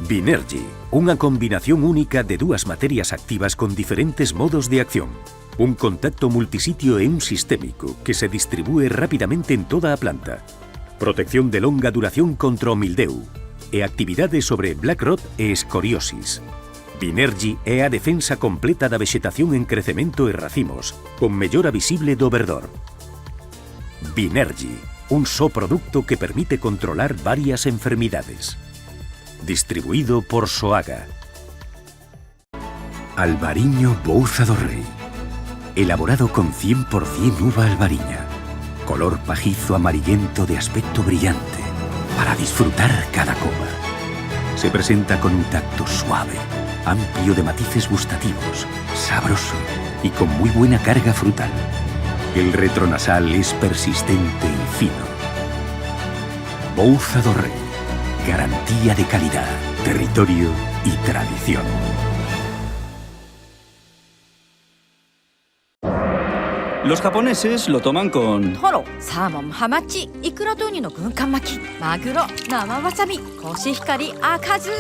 Binergy, unha combinación única de dúas materias activas con diferentes modos de acción. Un contacto multisitio e un sistémico que se distribúe rapidamente en toda a planta. Protección de longa duración contra o mildeu e actividade sobre black rot e escoriosis. Binergy é a defensa completa da vexetación en crecemento e racimos, con mellora visible do verdor. Binergy, un só produto que permite controlar varias enfermidades. Distribuído por Soaga. Albariño Bouza do Rei. Elaborado con 100% uva albariña. Color pajizo amarillento de aspecto brillante. Para disfrutar cada copa. Se presenta con un tacto suave, amplio de matices gustativos, sabroso y con muy buena carga frutal. El retronasal es persistente y fino. Bouza do Rei. Garantía de calidad, territorio y tradición. Los japoneses lo toman con... Toro, salmon, hamachi, ikura toni no gunkan maki, maguro, nama wasabi, koshihikari, akazu.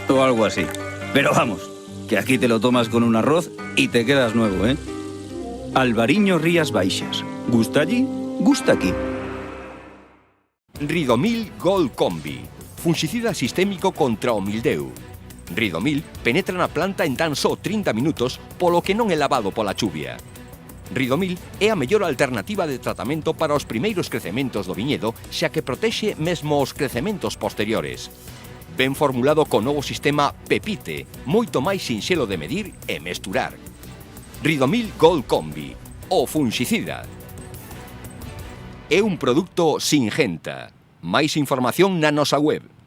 o algo así. Pero vamos, que aquí te lo tomas con un arroz y te quedas nuevo, ¿eh? Albariño Rías Baixas. ¿Gusta allí? Gusta aquí. Ridomil Gold Combi. Fungicida sistémico contra o mildeu. Ridomil penetra na planta en tan só 30 minutos, polo que non é lavado pola chuvia. Ridomil é a mellor alternativa de tratamento para os primeiros crecementos do viñedo, xa que protexe mesmo os crecementos posteriores. Ben formulado co novo sistema Pepite, moito máis sinxelo de medir e mesturar. Ridomil Gold Combi, o fungicida. É un produto Singenta. Máis información na nosa web.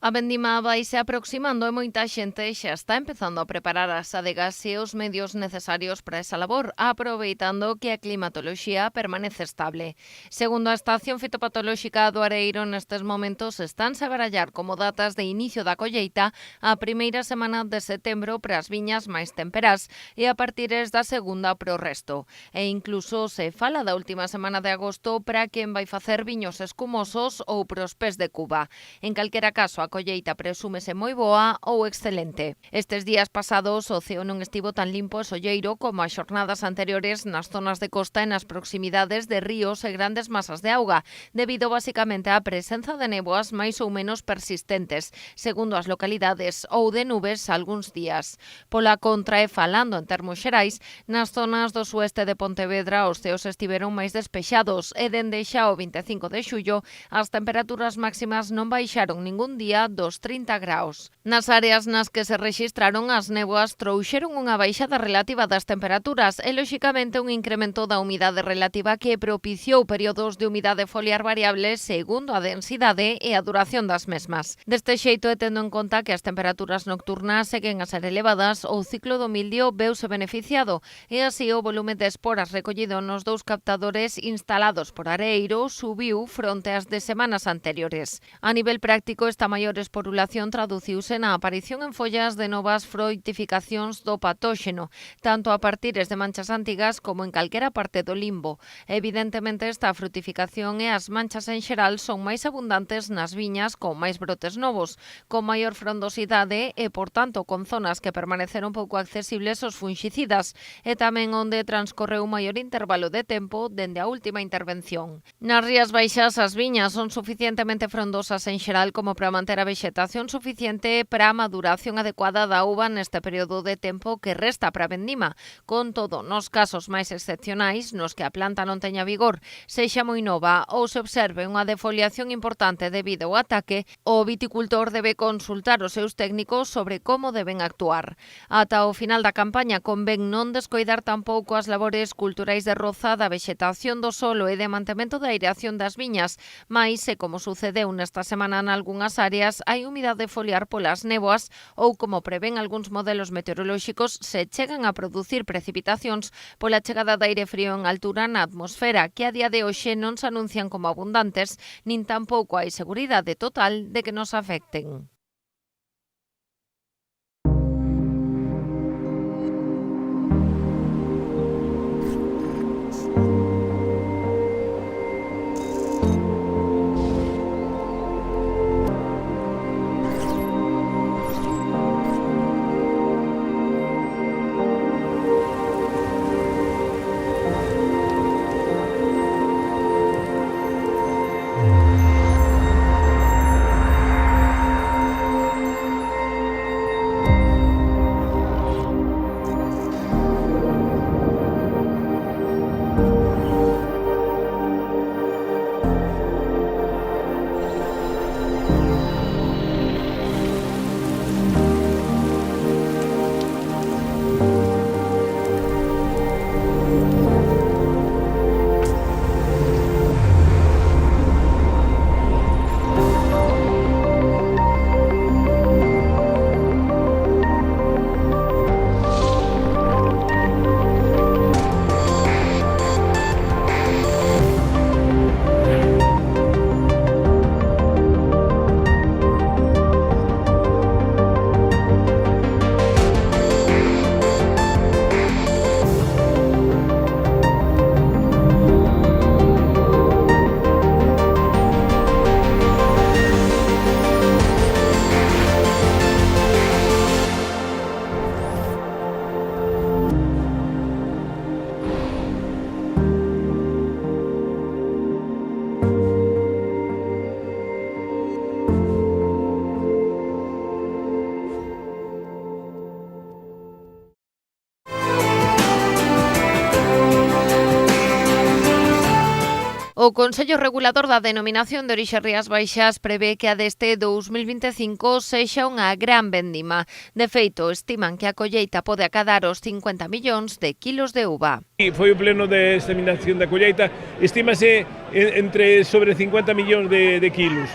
A vendima vaise aproximando e moita xente xa está empezando a preparar as adegas e os medios necesarios para esa labor, aproveitando que a climatoloxía permanece estable. Segundo a Estación Fitopatolóxica do Areiro, nestes momentos estánse a barallar como datas de inicio da colleita a primeira semana de setembro para as viñas máis temperás e a partires da segunda para o resto. E incluso se fala da última semana de agosto para quen vai facer viños escumosos ou pros pés de Cuba. En calquera caso, a colleita presúmese moi boa ou excelente. Estes días pasados o ceo non estivo tan limpo e solleiro como as xornadas anteriores nas zonas de costa e nas proximidades de ríos e grandes masas de auga, debido basicamente á presenza de néboas máis ou menos persistentes, segundo as localidades, ou de nubes algúns días. Pola contra e falando en termos xerais, nas zonas do sueste de Pontevedra os ceos estiveron máis despexados e dende xa o 25 de xullo as temperaturas máximas non baixaron ningún día dos 30 graus. Nas áreas nas que se rexistraron as néboas trouxeron unha baixada relativa das temperaturas e, lóxicamente, un incremento da humidade relativa que propiciou períodos de humidade foliar variables segundo a densidade e a duración das mesmas. Deste xeito, e tendo en conta que as temperaturas nocturnas seguen a ser elevadas, o ciclo do mildio veuse beneficiado e así o volume de esporas recollido nos dous captadores instalados por Areiro subiu fronte ás de semanas anteriores. A nivel práctico, esta maior esporulación traduciuse na aparición en follas de novas froitificacións do patóxeno, tanto a partires de manchas antigas como en calquera parte do limbo. Evidentemente, esta frutificación e as manchas en xeral son máis abundantes nas viñas con máis brotes novos, con maior frondosidade e, por tanto, con zonas que permaneceron pouco accesibles aos fungicidas e tamén onde transcorreu un maior intervalo de tempo dende a última intervención. Nas Rías Baixas, as viñas son suficientemente frondosas en xeral como para manter a vexetación suficiente para a maduración adecuada da uva neste período de tempo que resta para a vendima. Con todo, nos casos máis excepcionais, nos que a planta non teña vigor, sexa moi nova ou se observe unha defoliación importante debido ao ataque, o viticultor debe consultar os seus técnicos sobre como deben actuar. Ata o final da campaña convén non descoidar tampouco as labores culturais de roza da vexetación do solo e de mantemento da aireación das viñas, mais, e como sucedeu nesta semana nalgunhas áreas, adegas hai humidade foliar polas néboas ou, como prevén algúns modelos meteorolóxicos, se chegan a producir precipitacións pola chegada de aire frío en altura na atmosfera, que a día de hoxe non se anuncian como abundantes, nin tampouco hai seguridade total de que nos afecten. O Consello Regulador da Denominación de Orixe Rías Baixas prevé que a deste 2025 sexa unha gran vendima. De feito, estiman que a colleita pode acadar os 50 millóns de kilos de uva. Foi o pleno de examinación da colleita, estímase entre sobre 50 millóns de kilos,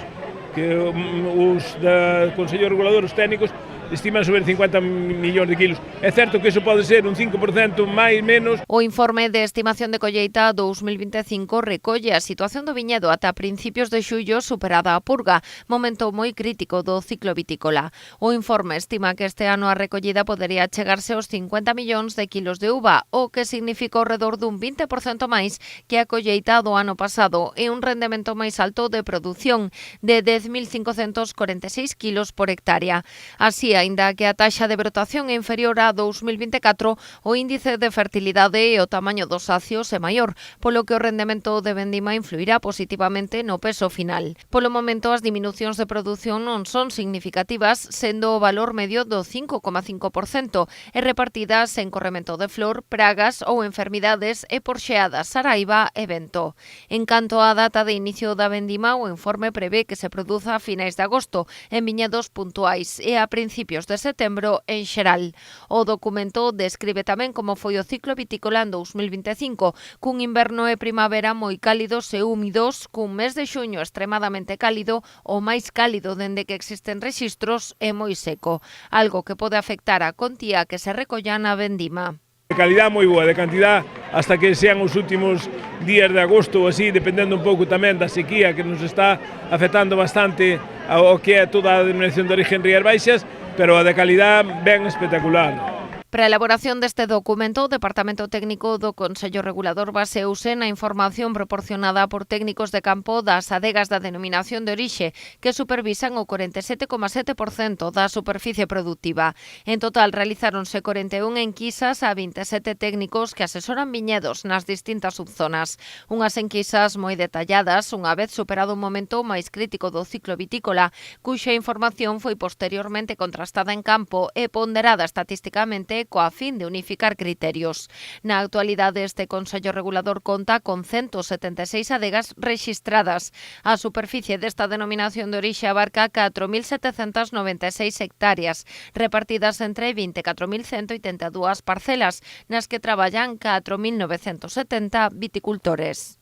que os da Consello Regulador, os técnicos, estiman sobre 50 millóns de kilos. É certo que iso pode ser un 5% máis menos. O informe de estimación de colleita 2025 recolle a situación do viñedo ata principios de xullo superada a purga, momento moi crítico do ciclo vitícola. O informe estima que este ano a recollida podería chegarse aos 50 millóns de kilos de uva, o que significa ao redor dun 20% máis que a colleita do ano pasado e un rendemento máis alto de produción de 10.546 kilos por hectárea. Así, aínda que a taxa de brotación é inferior a 2024, o índice de fertilidade e o tamaño dos sacios é maior, polo que o rendemento de vendima influirá positivamente no peso final. Polo momento, as diminucións de produción non son significativas, sendo o valor medio do 5,5% e repartidas en corremento de flor, pragas ou enfermidades e por xeadas, saraiva e vento. En canto á data de inicio da vendima, o informe prevé que se produza a finais de agosto en viñedos puntuais e a principios de setembro en xeral. O documento describe tamén como foi o ciclo vitícola en 2025, cun inverno e primavera moi cálidos e húmidos, cun mes de xuño extremadamente cálido, o máis cálido dende que existen rexistros e moi seco, algo que pode afectar a contía que se recolla na vendima. De calidad moi boa, de cantidad hasta que sean os últimos días de agosto ou así, dependendo un pouco tamén da sequía que nos está afectando bastante ao que é toda a denominación de origen Rías Baixas, pero a de calidad ben espectacular. Para a elaboración deste documento, o Departamento Técnico do Consello Regulador baseouse na información proporcionada por técnicos de campo das adegas da denominación de orixe, que supervisan o 47,7% da superficie productiva. En total, realizáronse 41 enquisas a 27 técnicos que asesoran viñedos nas distintas subzonas. Unhas enquisas moi detalladas, unha vez superado un momento máis crítico do ciclo vitícola, cuxa información foi posteriormente contrastada en campo e ponderada estatísticamente coa fin de unificar criterios. Na actualidade, este Consello Regulador conta con 176 adegas rexistradas. A superficie desta denominación de orixe abarca 4.796 hectáreas, repartidas entre 24.182 parcelas, nas que traballan 4.970 viticultores.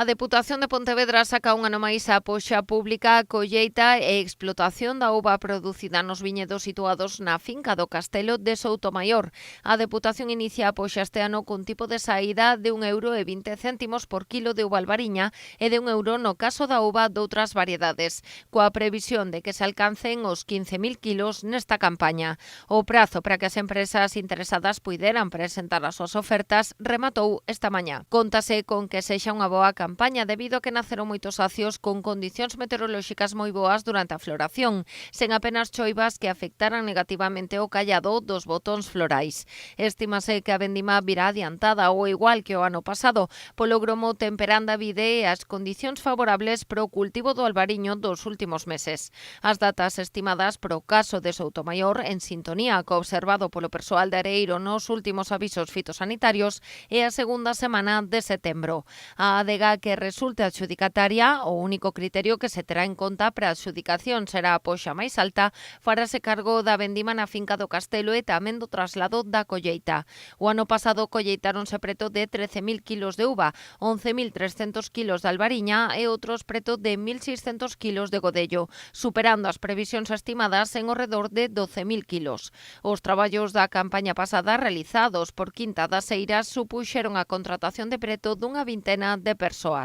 A Deputación de Pontevedra saca un ano máis a poxa pública a colleita e explotación da uva producida nos viñedos situados na finca do Castelo de Soutomaior. A Deputación inicia a poxa este ano cun tipo de saída de €1,20 por kilo de uva albariña e de €1 no caso da uva doutras variedades, coa previsión de que se alcancen os 15.000 kilos nesta campaña. O prazo para que as empresas interesadas puideran presentar as súas ofertas rematou esta mañá. Contase con que sexa unha boa campaña debido a que naceron moitos acios con condicións meteorolóxicas moi boas durante a floración, sen apenas choivas que afectaran negativamente o callado dos botóns florais. Estímase que a vendima virá adiantada ou igual que o ano pasado, polo gromo temperando a vide e as condicións favorables para o cultivo do albariño dos últimos meses. As datas estimadas pro caso de Soutomaior, en sintonía co observado polo persoal de Areeiro nos últimos avisos fitosanitarios, é a segunda semana de setembro. A adega que resulte adxudicataria, o único criterio que se terá en conta para a adxudicación será a poxa máis alta, farase cargo da vendima na finca do Castelo e tamén do traslado da colleita. O ano pasado colleitáronse preto de 13.000 kilos de uva, 11.300 kilos de albariña e outros preto de 1.600 kilos de godello, superando as previsións estimadas en ao redor de 12.000 kilos. Os traballos da campaña pasada realizados por Quinta das Eiras supuxeron a contratación de preto dunha vintena de persoas.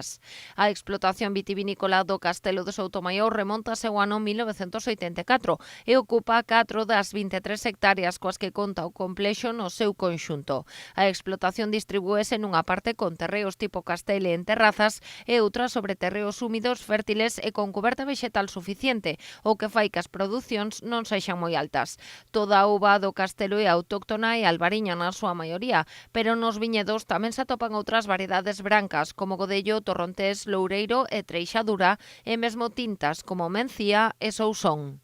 A explotación vitivinícola do Castelo de Soutomaior remontase ao ano 1984 e ocupa 4 das 23 hectáreas coas que conta o complexo no seu conxunto. A explotación distribúese nunha parte con terreos tipo castele en terrazas e outra sobre terreos húmidos, fértiles e con coberta vexetal suficiente, o que fai que as producións non sexan moi altas. Toda a uva do Castelo é autóctona e albariña na súa maioría, pero nos viñedos tamén se atopan outras variedades brancas como godello, torrontés, loureiro e treixadura e mesmo tintas como mencía e sousón.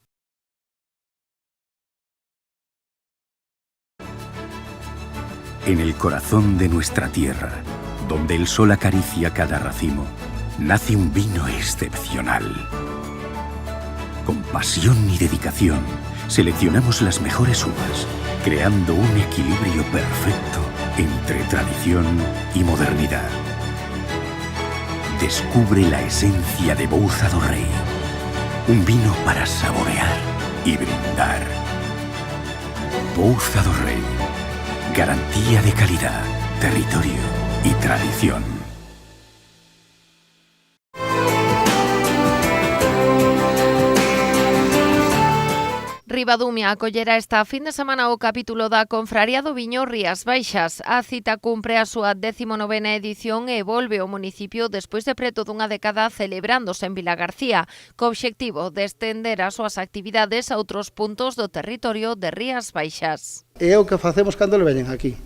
En el corazón de nuestra tierra, donde el sol acaricia cada racimo, nace un vino excepcional. Con pasión y dedicación, seleccionamos las mejores uvas, creando un equilibrio perfecto entre tradición y modernidad. Descubre la esencia de Bouza do Rei, un vino para saborear y brindar. Bouza do Rei, garantía de calidad, territorio y tradición. Ribadumia acollera esta fin de semana o capítulo da Confraría do Viño Rías Baixas. A cita cumpre a súa 19ª edición e volve ao municipio despois de preto dunha década celebrándose en Vilagarcía, co obxectivo de estender as súas actividades a outros puntos do territorio de Rías Baixas. É o que facemos cando le veñen aquí.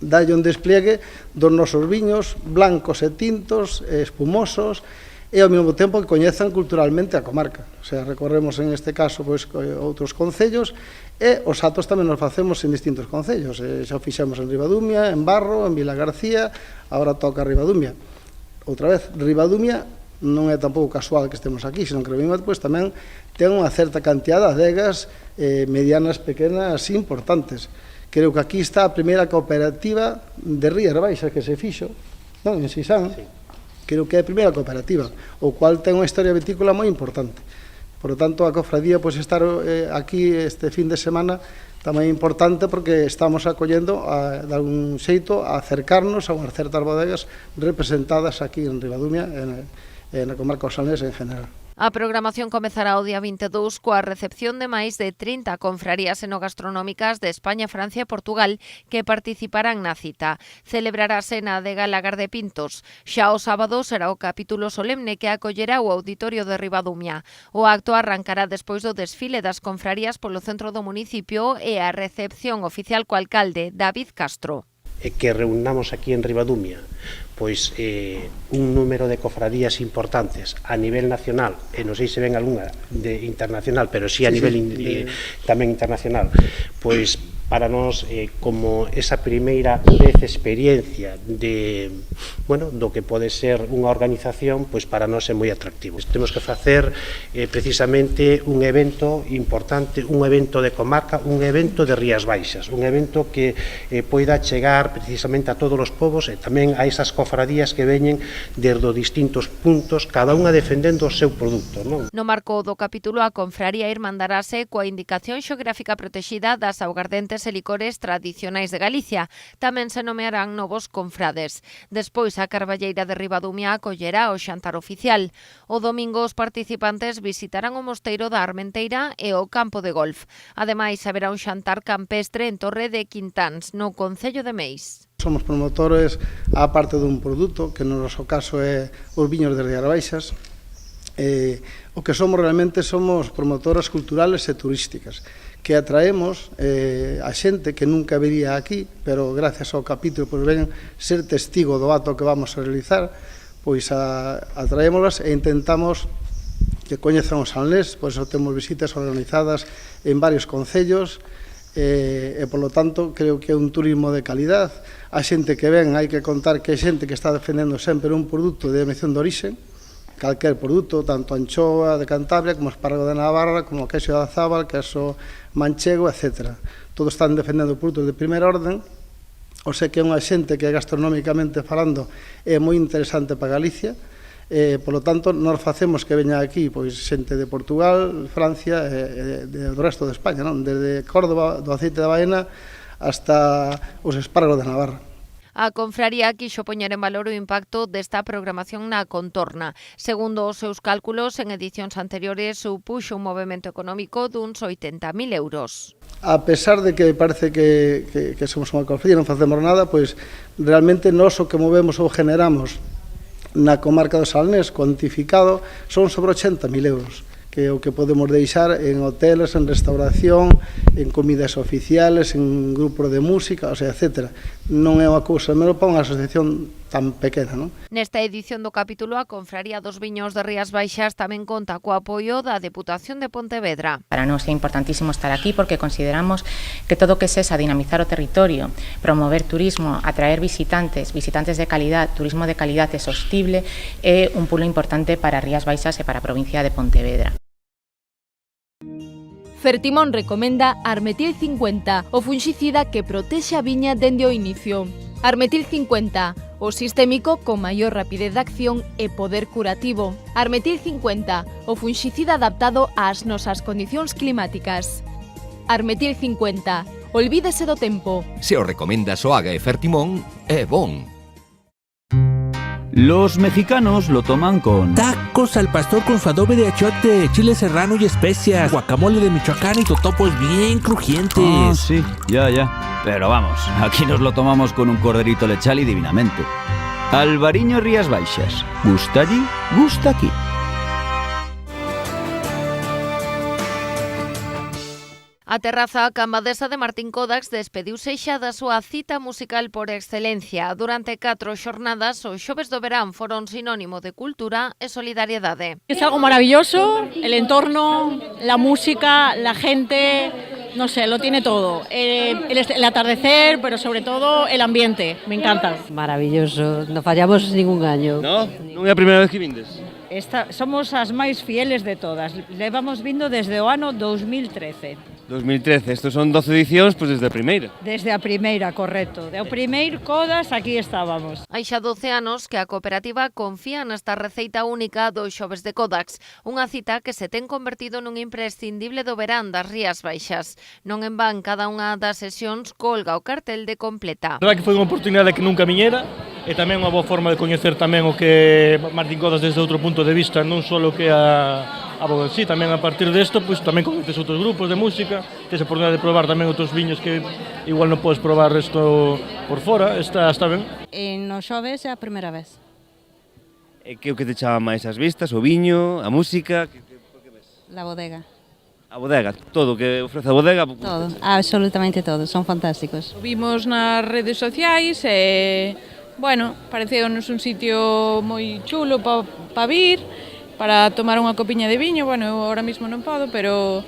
Dalle un despliegue dos nosos viños blancos e tintos, espumosos, e ao mesmo tempo que coñezan culturalmente a comarca. O sea, recorremos en este caso pois, outros concellos e os actos tamén nos facemos en distintos concellos. Xa o fixemos en Ribadumia, en Barro, en Vilagarcía, agora toca Ribadumia. Outra vez, Ribadumia non é tampouco casual que estemos aquí, senón que Ribadumia pois, tamén ten unha certa cantidad de adegas medianas, pequenas, importantes. Creo que aquí está a primeira cooperativa de Rías Baixas que se fixo, non? En Sisán. Sí. Creo que é a primeira cooperativa, o cual ten unha historia vitícola moi importante. Por lo tanto, a cofradía pois, estar aquí este fin de semana tamén é importante porque estamos acollendo de algún xeito a acercarnos a unhas certas bodegas representadas aquí en Ribadumia e na comarca osalnesa en general. A programación comezará o día 22 coa recepción de máis de 30 confrarías enogastronómicas de España, Francia e Portugal que participarán na cita. Celebrarase na adega Lagar de Pintos. Xa o sábado será o capítulo solemne que acollerá o auditorio de Ribadumia. O acto arrancará despois do desfile das confrarías polo centro do municipio e a recepción oficial co alcalde, David Castro. Que reunamos aquí en Ribadumia pois un número de cofradías importantes a nivel nacional, e non sei se ven algunha de internacional, pero sí a nivel tamén internacional, pois para nós, como esa primeira vez experiencia de, bueno, do que pode ser unha organización, pois para nós é moi atractivo. Temos que facer precisamente un evento importante, un evento de comarca, un evento de Rías Baixas, un evento que poida chegar precisamente a todos os povos e tamén a esas cofradías que veñen desde distintos puntos, cada unha defendendo o seu produto, non? No marco do capítulo, a confraría irmandarase coa indicación xeográfica protexida das augardentes e licores tradicionais de Galicia. Tamén se nomearán novos confrades. Despois, a Carballeira de Ribadumia acollerá o xantar oficial. O domingo, os participantes visitarán o mosteiro da Armenteira e o campo de golf. Ademais, haberá un xantar campestre en Torre de Quintáns, no concello de Meis. Somos promotores, á parte dun produto, que no noso caso é os viños de Rías Baixas. O que somos realmente somos promotoras culturales e turísticas, que atraemos a xente que nunca vería aquí, pero gracias ao capítulo pois ven ser testigo do acto que vamos a realizar, pois atraémolas e intentamos que coñezan o Sanlés, pois temos visitas organizadas en varios concellos e polo tanto creo que é un turismo de calidad. A xente que ven, hai que contar que é xente que está defendendo sempre un produto de denominación de orixe, calquer produto, tanto anchoa de Cantabria como espárrago de Navarra, como queso de Azábal, queso manchego, etc. Todos están defendendo produtos de primeira orden, o sea que é unha xente que gastronómicamente falando é moi interesante para Galicia, polo tanto, nós facemos que veña aquí pois xente de Portugal, Francia e do resto de España, non? Desde Córdoba, do aceite de baena, hasta os espárragos de Navarra. A confraría quixo poñer en valor o impacto desta programación na contorna. Segundo os seus cálculos, en edicións anteriores supuxo un movimento económico duns 80.000 euros. A pesar de que parece que somos unha confraría e non facemos nada, pois realmente nós o que movemos ou generamos na comarca do Salnés cuantificado son sobre 80.000 euros, que é o que podemos deixar en hoteles, en restauración, en comidas oficiales, en grupos de música, o sea, etc. Non é unha cousa menos para unha asociación tan pequena, non? Nesta edición do capítulo, a Confraría dos Viños de Rías Baixas tamén conta co apoio da Deputación de Pontevedra. Para nós é importantísimo estar aquí porque consideramos que todo o que sexa dinamizar o territorio, promover turismo, atraer visitantes de calidad, turismo de calidad e sostible, é un pulo importante para Rías Baixas e para a provincia de Pontevedra. Fertimón recomenda Armetil 50, o funxicida que protexe a viña dende o inicio. Armetil 50, o sistémico con maior rapidez de acción e poder curativo. Armetil 50, o funxicida adaptado ás nosas condicións climáticas. Armetil 50, olvídese do tempo. Se o recomenda Soaga e Fertimón, é bon. Los mexicanos lo toman con tacos al pastor con su adobe de achiote, chile serrano y especias, guacamole de Michoacán y totopos bien crujientes. Ah, sí, ya. Pero vamos, aquí nos lo tomamos con un corderito lechal y divinamente. Albariño Rías Baixas. Gusta allí, gusta aquí. A terraza cambadesa de Martín Codax despediuse xa da súa cita musical por excelencia. Durante 4 xornadas, os xoves do verán foron sinónimo de cultura e solidariedade. Es algo maravilloso, el entorno, la música, la gente, no sé, lo tiene todo. El atardecer, pero sobre todo el ambiente, me encanta. Maravilloso, non fallamos ningún año. No? Non é a primeira vez que vindes? Somos as máis fieles de todas. Levamos vindo desde o ano 2013. 2013, estos son 12 edicións, pois desde a primeira. Desde a primeira, correcto. O primeiro Codas, aquí estábamos. Hai xa 12 anos que a cooperativa confía nesta receita única dos xoves de Codax, unha cita que se ten convertido nun imprescindible do verán das Rías Baixas. Non en van, cada unha das sesións colga o cartel de completa. A verdade que foi unha oportunidade que nunca viñera, e tamén unha boa forma de coñecer tamén o que Martín Codas desde outro punto de vista, non só o que a boda, sí, tamén a partir desto, pois tamén coñeces outros grupos de música, tes a oportunidade de probar tamén outros viños que igual non podes probar isto por fora, está ben. No xoves é a primeira vez. E que o que te chama máis as vistas, o viño, a música? Que ves? La bodega. A bodega, todo o que ofrece a bodega? Todo, absolutamente todo, son fantásticos. O vimos nas redes sociais e, bueno, pareceunos un sitio moi chulo para vir, para tomar unha copiña de viño, bueno, eu ahora mismo non podo, pero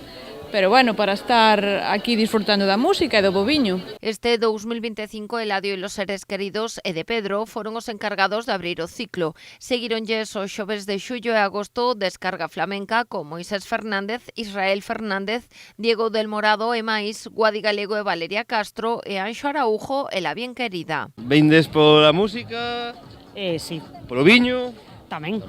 pero bueno, para estar aquí disfrutando da música e do boviño. Este 2025, Eladio e los seres queridos e de Pedro foron os encargados de abrir o ciclo. Seguironlles os xoves de xullo e agosto Descarga Flamenca con Moisés Fernández, Israel Fernández, Diego del Morado e máis, Guadi Galego e Valeria Castro e Anxo Araujo e La Bien Querida. Vendes pola música? Sí. Polo viño? Tamén.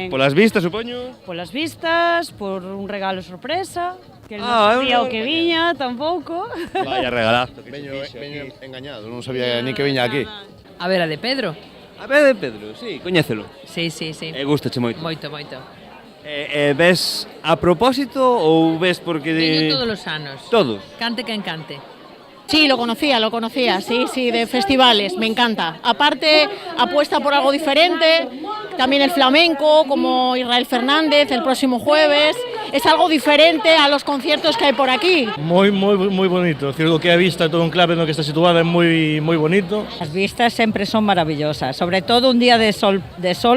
Polas vistas, supoño? Polas vistas, por un regalo sorpresa, que non sabía o que viña, tampouco. Vaya regalazo. Veño engañado, non sabía nin que viña aquí. A ver, a de Pedro. A ver, de Pedro, sí, coñécelo. Sí. E gustache moito. Moito. Ves a propósito ou ves porque... Veño todos os anos. Todos? Cante quen cante. Sí, lo conocía, sí, de festivales, me encanta. Aparte, apuesta por algo diferente, también el flamenco, como Israel Fernández, el próximo jueves. Es algo diferente a los conciertos que hay por aquí. Moi bonito, es decir, o que é a vista todo un clave no que está situada é moi bonito. As vistas sempre son maravillosas, sobre todo un día de sol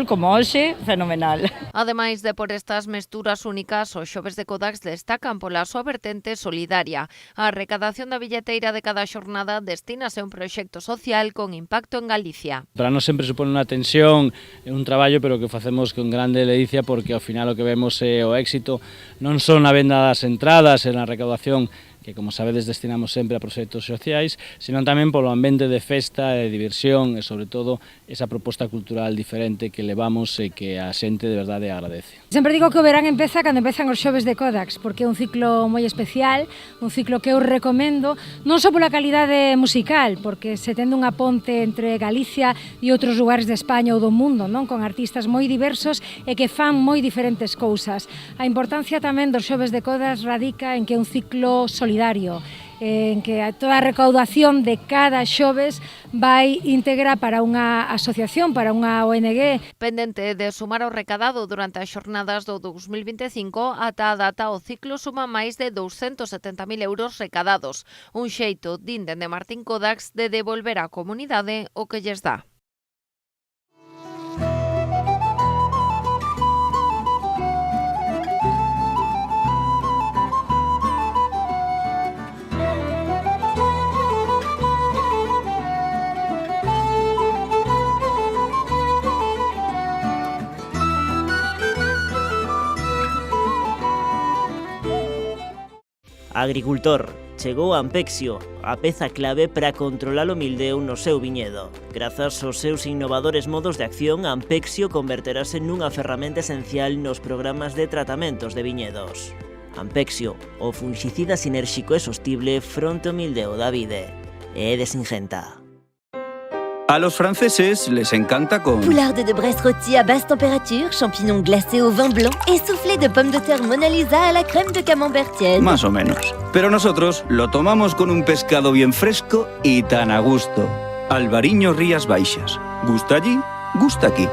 como hoxe, fenomenal. Ademais de por estas mesturas únicas, os xoves de Kodax destacan pola súa vertente solidaria. A recadación da billeteira de cada xornada destínase a un proxecto social con impacto en Galicia. Para nós sempre supone unha tensión, un traballo, pero que facemos con grande ledicia porque ao final o que vemos é o éxito non son a venda das entradas e na recaudación que, como sabedes, destinamos sempre a proxectos sociais, senón tamén polo ambiente de festa e diversión e, sobre todo, esa proposta cultural diferente que levamos e que a xente de verdade agradece. Sempre digo que o verán empeza cando empezan os xoves de Kodax, porque é un ciclo moi especial, un ciclo que eu recomendo, non só pola calidade musical, porque se tende unha ponte entre Galicia e outros lugares de España ou do mundo, non, con artistas moi diversos e que fan moi diferentes cousas. A importancia tamén dos xoves de Kodax radica en que é un ciclo solidario, en que toda a recaudación de cada xoves vai íntegra para unha asociación, para unha ONG. Pendente de sumar o recadado durante as xornadas do 2025, ata a data o ciclo suma máis de 270.000 euros recadados. Un xeito, din dende Martín Kodax, de devolver á comunidade o que lles dá. Agricultor, chegou Ampexio, a peza clave para controlar o mildeu no seu viñedo. Grazas aos seus innovadores modos de acción, Ampexio converterase nunha ferramenta esencial nos programas de tratamentos de viñedos. Ampexio, o fungicida sinérxico e sostible fronte ao mildeu da vide. É de Singenta. A los franceses les encanta con... Poularde de Bresse rôti à basse température, champignons glacés au vin blanc et soufflé de pommes de terre Mona Lisa à la crème de camembert tiède. Más o menos. Pero nosotros lo tomamos con un pescado bien fresco y tan a gusto. Albariño Rías Baixas. Gusta allí, gusta aquí.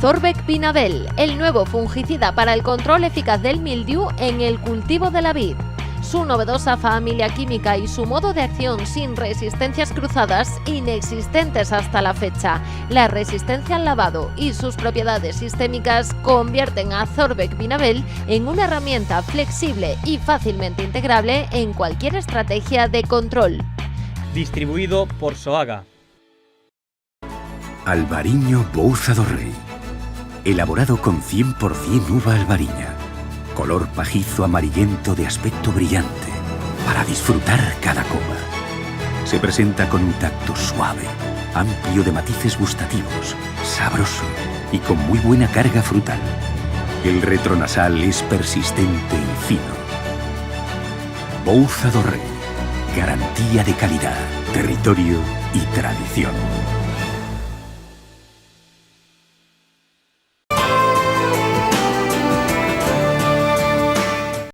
Zorvec Vinabel, el nuevo fungicida para el control eficaz del mildiu en el cultivo de la vid. Su novedosa familia química y su modo de acción sin resistencias cruzadas, inexistentes hasta la fecha. La resistencia al lavado y sus propiedades sistémicas convierten a Zorvec Vinabel en una herramienta flexible y fácilmente integrable en cualquier estrategia de control. Distribuido por Soaga. Albariño Bouza do Rei. Elaborado con 100% uva albariña. Color pajizo amarillento de aspecto brillante, para disfrutar cada copa. Se presenta con un tacto suave, amplio de matices gustativos, sabroso y con muy buena carga frutal. El retronasal es persistente y fino. Bouza do Rei, garantía de calidad, territorio y tradición.